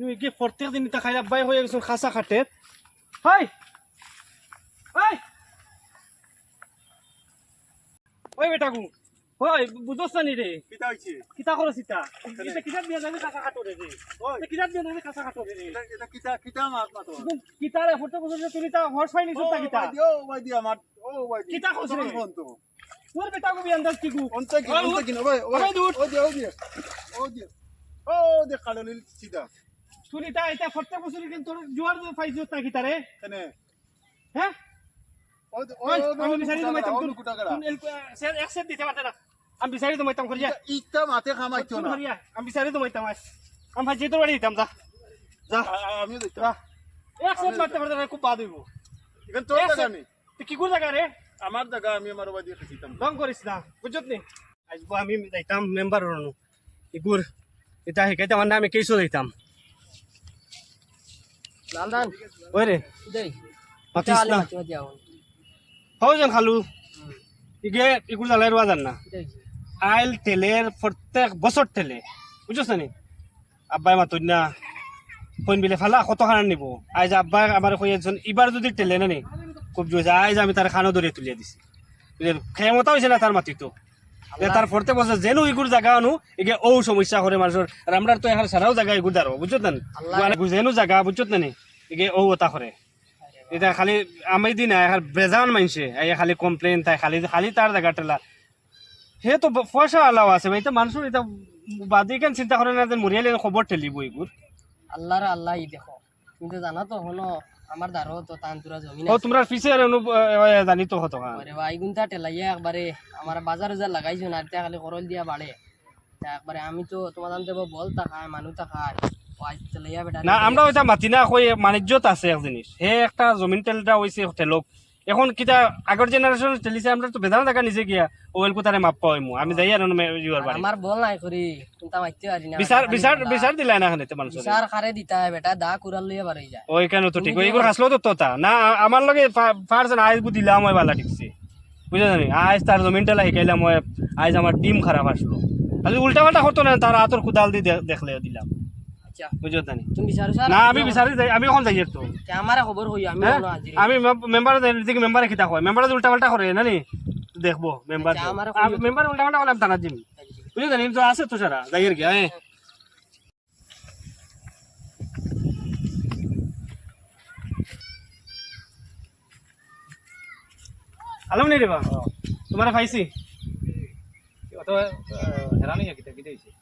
তুমি কি প্রত্যেক দিন তা খাইলা বাই হয়ে গেছো খাসা খাটে হাই হাই ওই বেটা গু ওই বুঝছস না নি রে কিতা হইছে কিতা করছিস তা এটা কিতা দিয়া যাবে খাসা খাটো রে ওই কিতা দিয়া যাবে খাসা খাটো রে এটা কিতা কিতা মাত মাতো কিতা রে ফটো বসে তুমি তা হর্স পাইনি সুতা কিতা ও ভাই দিয়া মাত ও ভাই কিতা করছ রে ফোন তো তোর বেটা গু বি আন্দাজ কি গু অন্তে কি ওই ওই দূর ও দিয়া ও দিয়া কাললিল সিধা তুই তা এটা ফটো বসে কিন্তু তোর জোয়ার পাইছো তা কিতা রে কেনে হ্যাঁ ও আমি বিচারি তো মাইতাম কোন কুটাগরা স্যার এক সেট দিতে পারতে না আমি বিচারি তো মাইতাম করিয়া ইটা মাতে খামাইছো না আমি বিচারি তো মাইতাম আমি ভাই যেতে বাড়ি দিতাম যা যা আমিও দিতাম যা এক সেট মারতে পারতে না খুব বাদ হইব এখন তোর জায়গা নেই তুই কি কোন জায়গা রে আমার জায়গা আমি আমার বাড়ি দিয়ে খেছিতাম রং করিস না বুঝছত নি আসবো আমি যাইতাম মেম্বার রনো ইগুর এটা শিকাইতাম মানে আমি কেইসো যাইতাম দান ওই রে দেই মাতিস না হওজন খালু ইগে ইগুর জ্বালাই রোয়া যান না আইল তেলের প্রত্যেক বছর তেলে বুঝছ নি আব্বাই মাতুন না ফোন বিলে ফালা কত খানা নিব আজ আব্বাই আমার কই একজন এবার যদি তেলে না নি খুব জোর আজ আমি তার খানো ধরে তুলিয়া দিছি ক্ষমতা হয়েছে না তার মাটি তো তার ফরতে বসে যেন ইগুর জায়গা আনু এগে ও সমস্যা করে মানুষের আর আমরা তো এখন সারাও জায়গা ইগুর দাঁড়ো বুঝছত না যেন জায়গা বুঝছত না নি এগে ও ওটা করে এটা খালি আমি দিন এখন বেজান মানছে এই খালি কমপ্লেন তাই খালি খালি তার জায়গা টেলা হে তো পয়সা আলাও আছে ভাই তো মানুষের এটা বাদি কেন চিন্তা করে না যে মরিয়ালে খবর ঠেলিব এগুর আল্লাহর আল্লাহ দেখো কিন্তু জানা তো হলো আমার দারো তো তানতুরা জমি ও তোমরা পিছে জানি তো হতো আরে ভাই গুনটা টেলাইয়া একবারে আমার বাজার বাজার লাগাইছো না তা খালি করল দিয়া বাড়ে তা একবারে আমি তো তোমার দাম দেব বল তা খায় মানু তা খায় ওই টেলাইয়া বেটা না আমরা ওইটা মাতি না কই বাণিজ্যত আছে এক জিনিস হে একটা জমিন তেলটা হইছে হোটেলক এখন কিটা আগর জেনারেশন টেলিছে আমরা তো বেদানা জায়গা নিজে গিয়া ওয়েল কোতারে মাপ পাইমু আমি যাই আর ইউর বাড়ি আমার বল নাই করি কিন্তু মাইতে পারি না বিচার বিচার বিচার দিলাই না খানেতে মানুষ বিচার খারে দিতা বেটা দা কুরাল লইয়া বাড়ি যায় ওই কেন তো ঠিক ওইগুলো হাসলো তো তোতা না আমার লগে পারছেন আইজ বু দিলাম ওই বালা ঠিকছে বুঝে জানি আজ তার জমিন টেলা শিখাইলাম ওই আজ আমার টিম খারাপ আসলো খালি উল্টা পাল্টা হতো না তার হাতর কুদাল দিয়ে দেখলে দিলাম আচ্ছা বুঝো জানি তুমি বিচার না আমি বিচারি যাই আমি এখন যাই তো আমারে খবর হই আমি বলো আজি আমি মেম্বার দিকে মেম্বারে খিতা হয় মেম্বার উল্টা পাল্টা করে না নি দেখবো মেম্বার মেম্বার উল্টা পাল্টা করলাম তারা জিম বুঝে জানি তো আছে তো সারা যাইয়ের গিয়া আলম নেই রে বা তোমার পাইছি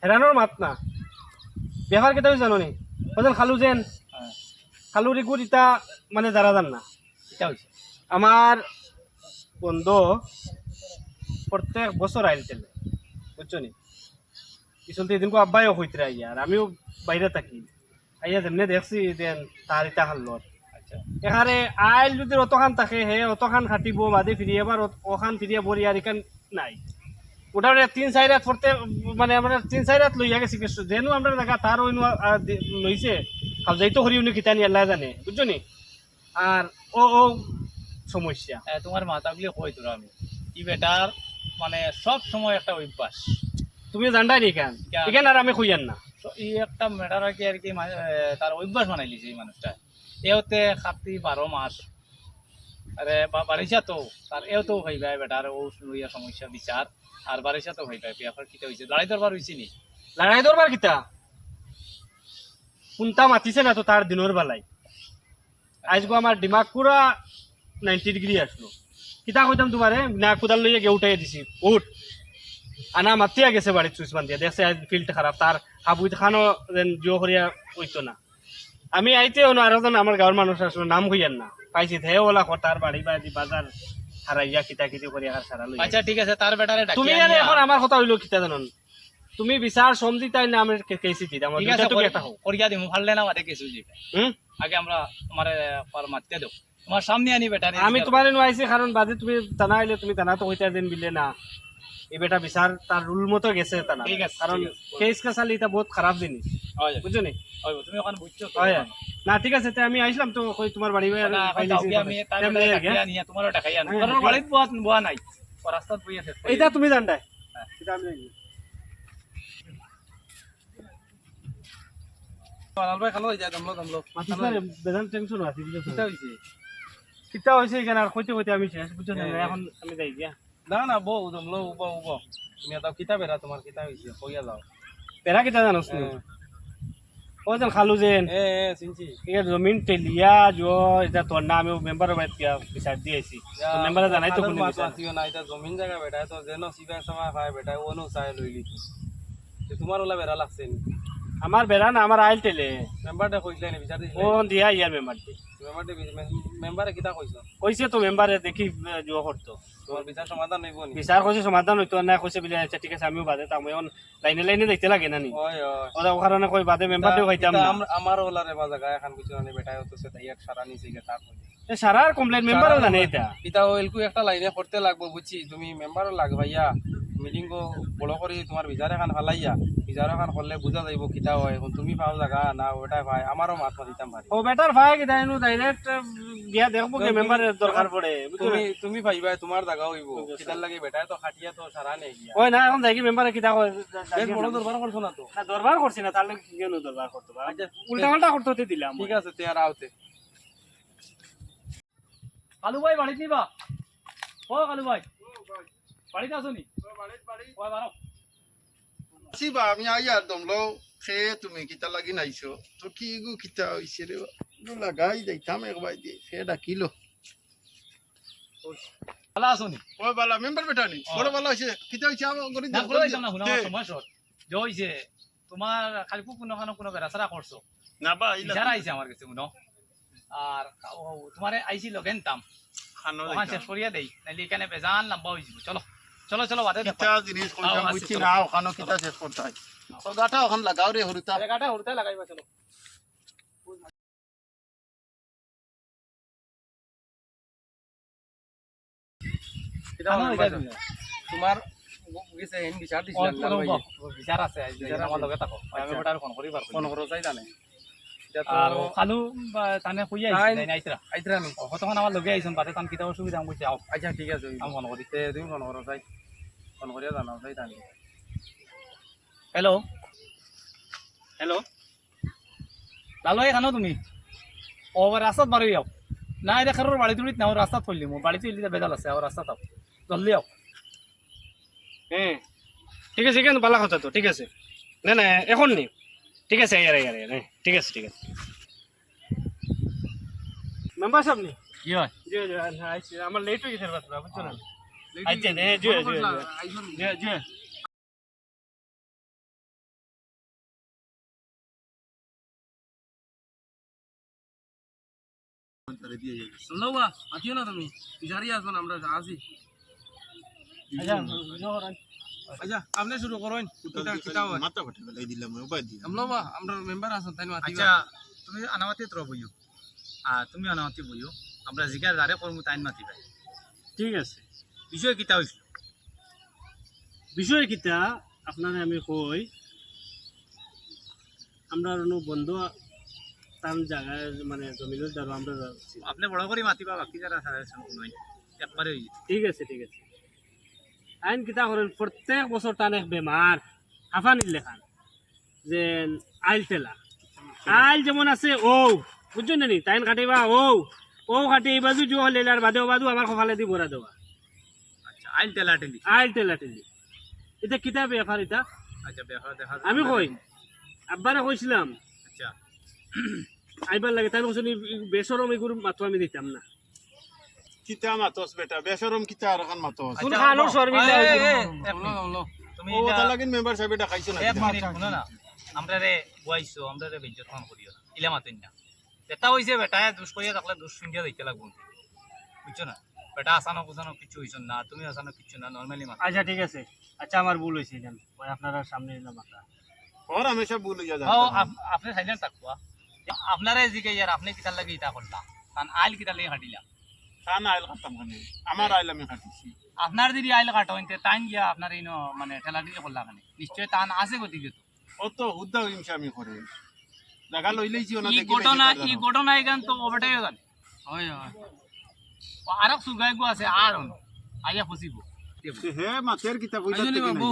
হেরানোর মাত না ব্যাপার কেটা জানো নি ওজন খালু যেন খালুর ইগুর ইটা মানে যারা জান না এটা হয়েছে আমার বন্ধু প্রত্যেক বছর আইল তেলে বুঝছো নি পিছন থেকে দিনকে আব্বাইও হইতে আইয়া আর আমিও বাইরে থাকি আইয়া যেমনি দেখছি দেন তার ইটা হাল্লত এখানে আইল যদি অতখান থাকে হে অতখান খাটিব বাদে ফিরিয়ে এবার ওখান ফিরিয়ে বরি আর এখান নাই ওটা তিন চার রাত পড়তে মানে আমরা তিন চার রাত লইয়া গেছি যেন আমরা জায়গা তার ওই লইছে খাও যাইতো হরি উনি খিতানি আল্লাহ জানে বুঝছো নি আর ও ও সমস্যা তোমার মাথাগুলি কই তোর আমি ই বেটার মানে সব সময় একটা অভ্যাস তুমি জানডাই নি কেন এখান আর আমি খুইয়ান না ই একটা মেটার আর কি তার অভ্যাস বানাই লিছে এই মানুষটা এওতে খাতি 12 মাস আরে বাড়িছা তো তার এও তো হই ভাই বেটার ও লইয়া সমস্যা বিচার আর বাড়িছা তো হই ভাই বিয়ার কিটা হইছে লড়াই দরবার হইছে নি লড়াই দরবার কিতা কোনটা মাতিছে না তো তার দিনের বেলায় আজকে আমার দিমাগ পুরা 90 ডিগ্রি আসলো কিতা কইতাম তোমারে না কোদাল লইয়া গে উঠাই দিছি উঠ আনা মাতিয়া গেছে বাড়ির চুইস বান্ধিয়া দেখছে আজ ফিল্ড খারাপ তার হাবুই খানো জিও করিয়া হইতো না আমি আইতে হনো আর আমার গাঁৱৰ মানুষ আসলো নাম হইয়ান না পাইছি ধে ওলা কটার বাড়ি বাড়ি বাজার হারাইয়া কিতা কিতি করিয়া আর সারা লইয়া আচ্ছা ঠিক আছে তার বেটারে ডাকি তুমি জানে এখন আমার কথা হইলো কিতা জানন তুমি বিচার সমজি তাই না আমার কেসি দিতাম ঠিক আছে তুমি একটা হোক করিয়া দিমু ফাললে না মাতে কিছু জি আগে আমরা আমারে পার মারতে দাও তোমার সামনে আনি বেটারে আমি তোমারে নইছি কারণ বাদে তুমি টানা আইলে তুমি টানা তো হইতা দিন বিলে না এই বেটা বিচার তার রুল মতো গেছে টানা ঠিক আছে কারণ কেস কা চালি এটা বহুত খারাপ জিনিস হয় বুঝছো নি তুমি ওখানে বুঝছো তো হয় না ঠিক আছে তে আমি আইছিলাম তো কই তোমার বাড়ি আমি তার বেটারে ডাকি আনি তোমারও টাকাই আনি তোমার বাড়িতে বুয়া নাই রাস্তাত বই আছে এইটা তুমি জানডাই এটা আমি জানি লাল ভাই খালো যায় দমলো মাতিসারে বেজান টেনশন আছে বুঝছো কিতা হইছে কিতা হইছে এখানে আর কইতে আমি শেষ বুঝছো না এখন আমি যাই গিয়া না না বউ দমলো উব তুমি তাও কিতা বেরা তোমার কিতা হইছে কইয়া যাও পেরা কিতা জানোস নি ও যেন খালু যেন চিনছি ये जमीन टेलिया जो এটা তোর নামে মেম্বার বাইত কিয়া বিচার দিয়েছি তো মেম্বারে জানাই তো কোন বিচার মাতিও না এটা জমিন জায়গা বেটা তো যেন সিবা সমা খায় বেটা ওনো চাই লই লিছি তোমার ওলা বেরা লাগছে নি আমার বেড়া না আমার আইল টেলে মেম্বারটা কইছলে নি বিচার দিছিলে ও দিয়া ইয়ার মেম্বার মেম্বারে কিতা কইছো কইছে তো মেম্বারে দেখি জো করতো তোমার বিচার সমাধান হইব নি বিচার কইছে সমাধান হইতো না কইছে বলে আচ্ছা ঠিক আছে আমিও বাদে তাম এখন লাইনে দেখতে লাগে না নি ওই ওই ওরা কারণে কই বাদে মেম্বার দেও খাইতাম না আমার ওলারে বাজা গায় এখন কিছু না বেটা তো সে তাই এক সারা নিছে গে তার এ সারার কমপ্লেন মেম্বারও জানে এটা এটা ওইলকু একটা লাইনে করতে লাগবো বুঝছি তুমি মেম্বারও লাগ ভাইয়া মিটিং গো বড় করে তোমার বিচার এখন ফালাইয়া বিচার এখন করলে বুঝা যাইব কিতা হয় এখন তুমি পাও জায়গা না ওটাই ভাই আমারও মাথা দিতাম ভাই ও বেটার ভাই কি দাইনু ডাইরেক্ট গিয়া দেখবো কি মেম্বারের দরকার পড়ে তুমি তুমি ভাইবা তোমার জায়গা হইব কিতার লাগে বেটা তো খাটিয়া তো সারা নেই গিয়া ওই না এখন যাই কি মেম্বারে কিতা কয় বেশ বড় দরবার করছো না তো না দরবার করছি না তাহলে কি কেন দরবার করতে পারে উল্টা পাল্টা করতে দিলাম ঠিক আছে তে আর আওতে কালু ভাই বাড়িতে নিবা ও কালু ভাই বাড়িতে আসো নি ওই বারো সিবা আমি আইয়া দমলো খেয়ে তুমি কিতা লাগি নাইছো তো কি গু কিতা হইছে রে লাগাই যাইতাম একবার দিয়ে সে ডাকিলো ভালো আসো নি ও বালা মেম্বার বেটা নি বড় বালা হইছে কিতা হইছে আমার গরি না বলো না শুনো সময় শর্ট যে হইছে তোমার খালি কোনো বেড়াছাড়া করছো না বা ইলা ইশারা আইছে আমার কাছে শুনো আর তোমারে আইছিল গেনতাম খানো ওখান শেষ করিয়া দেই নাইলে এখানে বেজান লম্বা হয়ে যাবে চলো চলো চলো বাদে কিতা জিনিস কইতাম বুঝছি না ওখানে কিতা শেষ করতে হয় তো গাটা ওখান লাগাও রে হরুতা গাটা হরতে লাগাইবা চলো তোমার গেছে এন বিচার দিছিলাম লাল ভাই বিচার আছে বিচার আমার লগে থাকো আমি ওটা ফোন করি বার ফোন করো চাই জানে আর খালু তানে কইয়া আইছে আইতরা আইতরা নি তখন আমার লগে আইছন বাদে তান কিতা অসুবিধা আমি কইছি আও আচ্ছা ঠিক আছে আমি ফোন করি তে তুমি ফোন করো চাই ফোন করিয়া জানাও চাই জানি হ্যালো হ্যালো লালু এখানো তুমি ও রাস্তাত বাড়ি যাও না এটা কারোর বাড়ি তুলিত না রাস্তাত ফেললি মোৰ বাড়িতে এলি বেজাল আছে আর রাস্তাত আও জলদি আও হ্যাঁ ঠিক আছে কেন ভালো কথা তো ঠিক আছে না না এখন নি ঠিক আছে ইয়ার ঠিক আছে মেম্বার সাহেব নি কি হয় জি আইছি আমার লেট হয়ে গেছে বাবা বুঝছো না আইছে জি জি শুনো বা আতিও না তুমি বিচারি আসবে না আমরা আসি আচ্ছা জোহর আচ্ছা আপনি শুরু করেন কিতা কিতা হয় মাথা ফাটে বেলাই দিলাম উপায় দিলাম আমলো বা আমরা মেম্বার আছেন তাই না আচ্ছা তুমি আনামাতি তোর বইও আর তুমি আনামাতি বইও আমরা জিগার দাঁড়ে করবো তাইন মাতি ভাই ঠিক আছে বিষয় কিতা হয়েছিল বিষয় কিতা আপনারে আমি কই আমরা বন্ধু তার জায়গায় মানে জমিনের দ্বারা আমরা যাচ্ছি আপনি বড় করে মাতিবা বাকি যারা সারাইছেন নয় একবারে ঠিক আছে আইন কিতা করেন প্রত্যেক বছর টানে বেমার হাফানির লেখান যে আইল টেলা আইল যেমন আছে ও বুঝছেন নি টাইন কাটিবা ও কাটি এই বাজু জো হলে আর বাদেও বাজু আমার কপালে দি ভরা দেওয়া আচ্ছা আইল টেলা টেলি আইল টেলা টেলি এটা কিতা ব্যাপার এটা আচ্ছা দেখা দেখা আমি কই আব্বারে কইছিলাম আচ্ছা আইবার লাগে তাই বলছেন বেসরম এগুলো মাত্র আমি দিতাম না কিতা মাতস বেটা বেশরম কিতা আর এখন মাতস কোন খানোর শর্মিন্দা তুমি ও তা লাগিন মেম্বার সাহেব এটা খাইছো না এক মিনিট শুনো না আমরা রে বইছো আমরা রে বেজ্জত ফোন করিও না ইলা মাতুন না এটা হইছে বেটা দুষ কইয়া থাকলে দুষ ফিন্ডিয়া দিতে লাগবো বুঝছো না বেটা আসানো কুসানো কিছু হইছ না তুমি আসানো কিছু না নরমালি মাত আচ্ছা ঠিক আছে আচ্ছা আমার ভুল হয়েছে জান ভাই আপনারা সামনে এলাম মাথা ওর হামেশা ভুল হইয়া যায় ও আপনি সাইলেন্ট থাকবা আপনারা এদিকে ইয়ার আপনি কিতার লাগি ইটা করলা কারণ আইল কিতার লাগি হাঁটিলা খান আইল খাতাম খানে আমার আইল আমি খাটিছি আপনার যদি আইল কাটো ইনতে টাইম গিয়া আপনার ইনো মানে ঠেলা দিলে করলা কানে নিশ্চয় টান আছে গতিকে তো ও তো হুদ্দা হিংসা আমি করে জায়গা লইলেইছি ওনা ই দেখি ঘটনা এখান তো ওভারটাই জানে হয় হয় আরো সুগাই গো আছে আর আইয়া ফসিব হে মাতের কিতা কইতা আইজনি বাবু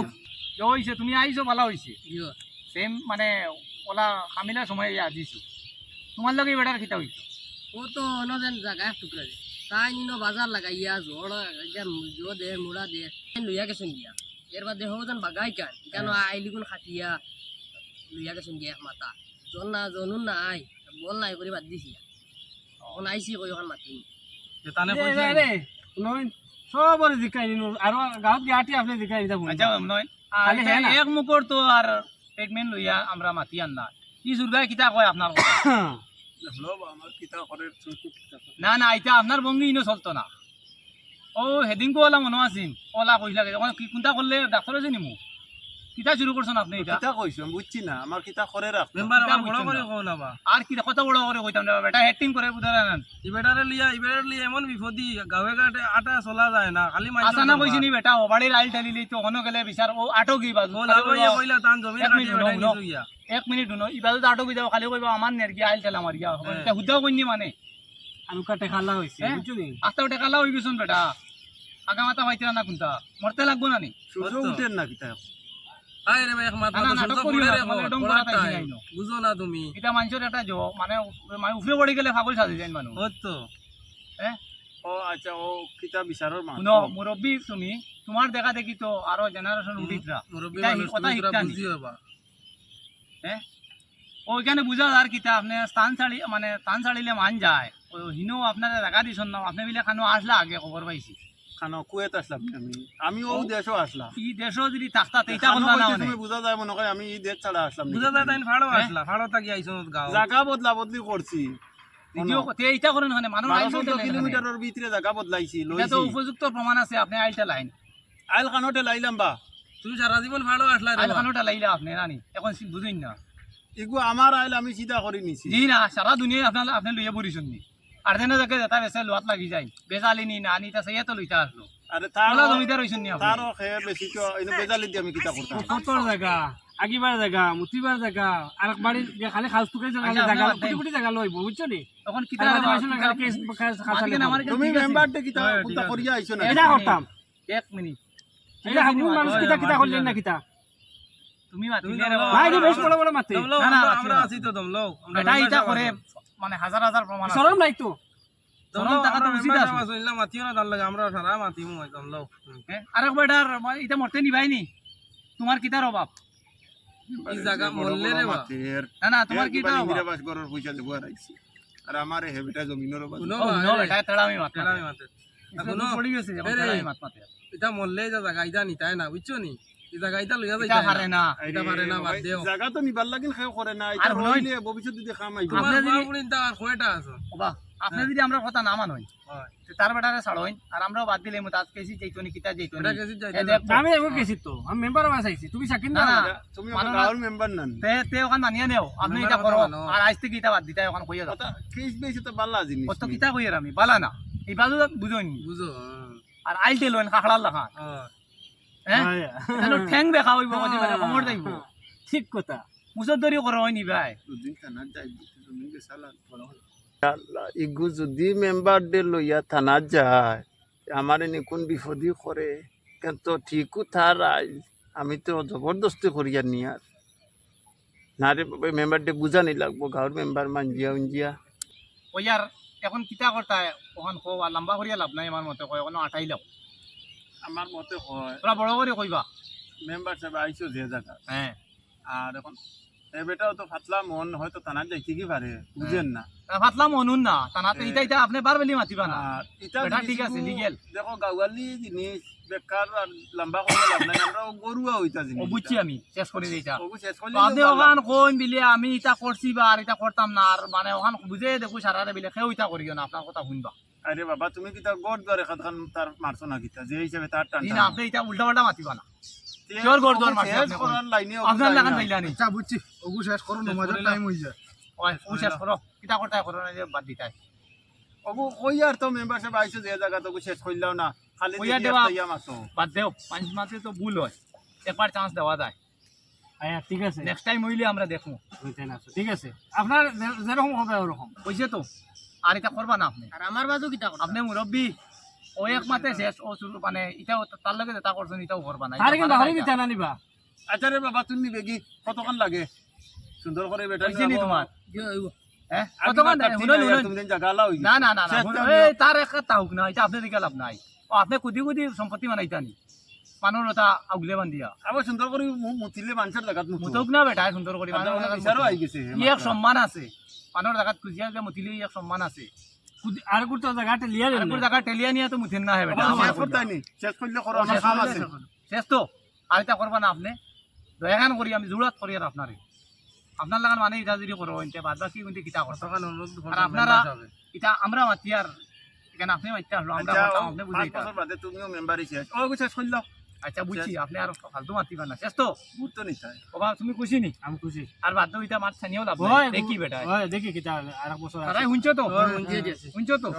হইছে তুমি আইছো ভালো হইছে সেম মানে ওলা কামিলা সময় দিছো তোমার লগে বেটার খিতা হইতো ও তো অনদেন জায়গা টুকরা দে তাই নিনো বাজার লাগাইয়া জোড় জো দে মুড়া দে লইয়া গেছেন গিয়া এর বাদে হোজন বাগাই কান কেন আইলিগুন খাটিয়া লইয়া গেছেন গিয়া মাতা জন না জনুন না আই বল নাই করে বাদ দিছি এখন আইসি কই ওখান মাতি তানে এ, এ, রে, নয় সবরে জিকাই নিনো আর গাঁৱত গিয়াটি আপনি জিকাই নিতা আচ্ছা নয় খালি হ্যাঁ না। এক মুখর তো আর ট্রিটমেন্ট লইয়া আমরা মাতি আন না কি সুরগায় কিতা কয় আপনার কথা আমার কিতা করে না না এটা আপনার বঙ্গি ইনো চলতো না ও হেদিনকো ওলা মনে আছেন ওলা কইলা কি কোনটা করলে ডাক্তার আছে নিমু কিতা শুরু করছেন আপনি এটা কিতা কইছো বুঝছি না আমার কিতা করে রাখ মেম্বার কিতা আমার বড় বুঝছেন করে না? কও না বা আর কি কত বড় করে কইতাম না বেটা হেটিং করে বুঝারা না ইবেটারে লিয়া এমন বিপদি গাঁৱে গাঁৱে আটা চলা যায় না খালি আসানা কইছি নি বেটা ও বাড়ির আইল টালিলি তো হনো গেলে বিচার ও আটো কি বাজু কইলা তান জমি এক মিনিট শুনো, শুনো। 1 মিনিট শুনো ইবাজু তো আটো কি যাও খালি কইবা আমার নেরগি আইল ঠেলা মারিয়া এটা হুদাও কইনি মানে আমি কাটে খালা হইছে হ্যাঁ? বুঝছো নি আস্তা উঠে কালা হই গেছুন বেটা আগা মাথা পাইতে না কোনটা মরতে লাগবো না নি সূর্য উঠেন না কিতা আয় রে ভাই এক মাত্র না, না, নাটক করিও না, তোমার এরকম করা তাই নাই নো। বুঝো না তুমি এটা মানুষের একটা মানে মানে উফরে পড়ে গেলে পাগল সাজে যায় মানুষ হতো হ্যাঁ ও আচ্ছা ও কিতা বিচারর মান শুনো মুরব্বী তুমি তোমার দেখা দেখি তো আরো জেনারেশন উঠিতরা মুরব্বী এটা মানুষ কথা তুমি শিখতা নি। বুঝি হবা হ্যাঁ ওইখানে বুঝা আর কিতা আপনি স্থান ছাড়ি মানে স্থান ছাড়িলে মান যায় ও হিনো আপনারা জায়গা দিছন না আপনি বিলে খানো আসলা আগে খবর পাইছি খানো কুয়েত আসলাম আমি ও দেশও আসলাম ই দেশও যদি থাকতা তেইটা খানো করলা না কইতে মানে তুমি বুঝা যায় মনে হয় আমি এই দেশ ছাড়া আসলাম বুঝা যায় তাই ফাড়ো আসলা ফাড়ো তাকি আইছো গাঁও জায়গা বদলা বদলি করছি দ্বিতীয় তেইটা করেন মানে মানুষ আইলো 12 কিলোমিটারের ভিতরে জায়গা বদলাইছি এটা তো লইছি উপযুক্ত প্রমাণ আছে আপনি আইলটা লাইন আইল খানোতে লাইলাম বা তুমি সারা জীবন ফাড়ো আসলা রে আইল বা। খানোটা লাইলা আপনি রানি এখন বুঝুন না ইগু আমার আইল আমি চিন্তা করে নিছি জি না সারা দুনিয়ায় আপনার আপনি লইয়া পড়িছেন নি আর যেন যাকে যেটা বেসে লোয়াত লাগি যায় বেজালি নি না নি তা সেই তো লইতা আসলো আরে তাহলে তার জমিদার হইছেন নি আপনি তারও খেয়ে বেশি তো এনে বেজালি দিয়ে আমি কিতা করতাম কতর জায়গা আগিবার জায়গা মুতিবার জায়গা আর বাড়ির যে খালি খাস টুকে জায়গা আচ্ছা, জায়গা আপনার কোটি কোটি জায়গা লইব বুঝছো নি তখন কি আর বাদে মাইসুনা খালি কেস খাসা মাঝখানে আমার তুমি ঠিক আছে। মেম্বারতে কিতা হ্যাঁ, কোনটা ঠিক আছে। করিয়া আইছো না এটা করতাম 1 মিনিট এটা হাবুর মানুষ কিতা কিতা করলেন না কিতা তুমি তুমি মাতিলে রে জানো, বাবা। ভাই বেশ বড় বড় মাতে দমলো না, না, আমরা আছে। আছি তো দমলো এটা এটা করে মানে হাজার হাজার প্রমাণ আছে। শরম নাই তো শরম থাকা তো উচিত আছে। মাতিও না তার লাগে আমরা সারা মাতিমু দমলো হ্যাঁ? আরেক বেটার এটা মরতে নিবাই নি তোমার কিতার অভাব এই জায়গা মরলে রে বা না না তোমার কিতার অভাব নিরাবাস করার পয়সা দেবো আর আইছি আর আমার হেবিটা জমিনের বাদ শুনো ও, বা, নো, এরে, এটা তেড়ামি মাত তেড়ামি মাতে। শুনো পড়ি গেছে এখন এরে। তেড়ামি মাত মাতে এটা মরলে যা জায়গা ইটা নিতাই না বুঝছো নি এই জায়গা ইটা লইয়া এটা পারে না এটা পারে না বাদ দেও জায়গা তো নিবার লাগিন খেয়ে করে না আর এটা হইল। হইলে ভবিষ্যতে যদি খাম আইব তোমার আপনি যদি- বাপুরি তা কয়টা আছে ওবা আপনি যদি আমরা কথা না মানই হয় তার বেটারে ছাড়ইন আর আমরাও বাদ দিলে মত আজকে এসে যাইতনি কিতা যাইতনি এটা কেসি যাইতে এ দেখ, আমি এগো গেছি তো আমি মেম্বার বাস আইছি তুমি সাকিন না না না তুমি মানো না। গাঁৱৰ মেম্বার নান তে ওখান মানিয়ে নেও আপনি আমরা এটা কথা করো মানো। আর আজ থেকে এটা বাদ দিতে ওখান কইয়া দাও কথা কেস বেশি তো বালা জিনিস কত কিতা কইয়া আমি বালা না এই বাজু বুঝইন বুঝো আর আইল তেলন খাখড়ার লাখা হ্যাঁ তাহলে ঠ্যাং দেখা হইব কদি মানে কমর যাইব ঠিক কথা মুসদ্দরি করো হইনি ভাই দুদিন থানা যাই জমিন বেচালা আল্লাহ ইগু যদি মেম্বার দে লইয়া থানা যায় আমার এনে কোন বিপদি করে কিন্তু ঠিকও থার আইল আমি তো জবরদস্তি করিয়া নিয়ার না রে বাবা মেম্বার দে বুঝানি লাগবো গাঁৱৰ মেম্বার মানজিয়া উঞ্জিয়া ওই আর এখন কিতা করতা ওখান কো আর লম্বা করিয়া লাভ নাই আমার মতে কয় ওখানে আটাই লাও আমার মতে হয় তোরা বড় করে কইবা মেম্বার সাহেব আইসো যে জায়গা হ্যাঁ আর এখন এ বেটাও তো ফাতলা মন হয়তো থানা যাইতে কি পারে বুঝেন না ফাতলাম অনুন না তানাতে ইটা ইটা আপনি বারবেলি মাতিবা না আর ইটা বেটা ঠিক আছে, legal। দেখো গাওয়ালি জিনিস বেকার আর লম্বা করে লাভ নাই আমরা গরুয়া হইতা ও জিনিস বুঝছি আমি শেষ করে দিইটা ওগু শেষ করলে তো আপনি ওখান কইন বিলে আমি ইটা করছি বা আর ইটা করতাম না আর মানে ওখান বুঝে দেখো সারারে বিলে কেউ ইটা করিও না আপনার কথা শুনবা আরে বাবা তুমি কি তার গড় দরে খান তার মারছো না কিতা যে হিসাবে তার টান ই না আপনি ইটা উল্টা পাল্টা মাতিবা না তোর গড় দর মারছে আপনি কোন। করার লাইনে আপনার লাগান পাইলা নি আচ্ছা বুঝছি ওগু শেষ করো নমাজের টাইম হই যায় ওই ও শেষ করো কিতা করতে করো না যে বাদ দিতাই ওগু কই আর তো মেম্বার সাহেব আইসো যে জায়গা তো শেষ কইলাও না খালি কইয়া দেখি দেবা। একটা ইয়া মারছো বাদ দেও 5 মাসে তো ভুল হয় একবার চান্স দেওয়া যায় আয়া ঠিক আছে নেক্সট টাইম হইলে আমরা দেখবো বুঝছেন আছে ঠিক আছে আপনার যেরকম হবে ওরকম কইছে তো আর এটা করবা না আপনি আর আমার বাজু কিতা করতাম আপনি মুরব্বী ও এক মাতে শেষ ও শুরু মানে এটাও তার লগে যেটা করছেন এটাও করবা না তার এটা কিন্তু ভালো হরি না দিতে না নিবা আচ্ছা রে বাবা তুমি বেগি কতক্ষণ লাগে সুন্দর করে বেটা হয়েছে নি তোমার দিও হইব হ্যাঁ কতক্ষণ শুনুন শুনুন তুমি জায়গা লাও না না না না এই তার একটা তাহুক না এটা আপনি দিকে লাভ নাই ও আপনি কুদি কুদি সম্পত্তি বানাইতানি মানুষ ওটা আগুলে বান্ধিয়া আবার সুন্দর করে মুতিলে মানুষের জায়গা মুতক না বেটা সুন্দর করে বিচারও আই গেছে ই এক সম্মান আছে মানুষের জায়গাত খুঁজিয়া যে মুতিলে এক সম্মান আছে আর কোথাও জায়গাটা লিয়া দেন তারপর জায়গা টেলিয়া নিয়ে তো মুথেন না হে বেটা শেষ করতাই নি শেষ করলে করো আমার কাম আছে শেষ তো আর এটা করবা না আপনি দয়াগান করি আমি জোড়াত করি আর আপনারে আপনার লাগান মানে এটা যদি করো এনতে বাদ বাকি কিন্তু কিতা করতে আর আপনারা এটা আমরা মাতি আর এখানে আপনি মাইতে আসলো আমরা আচ্ছা করতাম, আপনি 5 বুঝাইতা বছর বাদে তুমিও মেম্বারই শেষ ও শেষ করলো আচ্ছা বুঝছি আপনি আর ফালতু মাতিবা না শেষ তো গুরুত্ব নিতাই বাবা তুমি খুশি নি আমি খুশি আর বাদ দাও এটা মাছ ছানিও লাভ ওই দেখি বেটা ওই দেখি কিটা আর এক বছর আছে। তারাই শুনছো তো বুঝিয়ে দিয়েছে শুনছো তো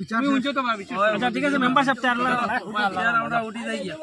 তুমি শুনছো তো বা বিচার আচ্ছা ঠিক আছে মেম্বারশিপ চার লাখ আমরা উঠি যাই গিয়া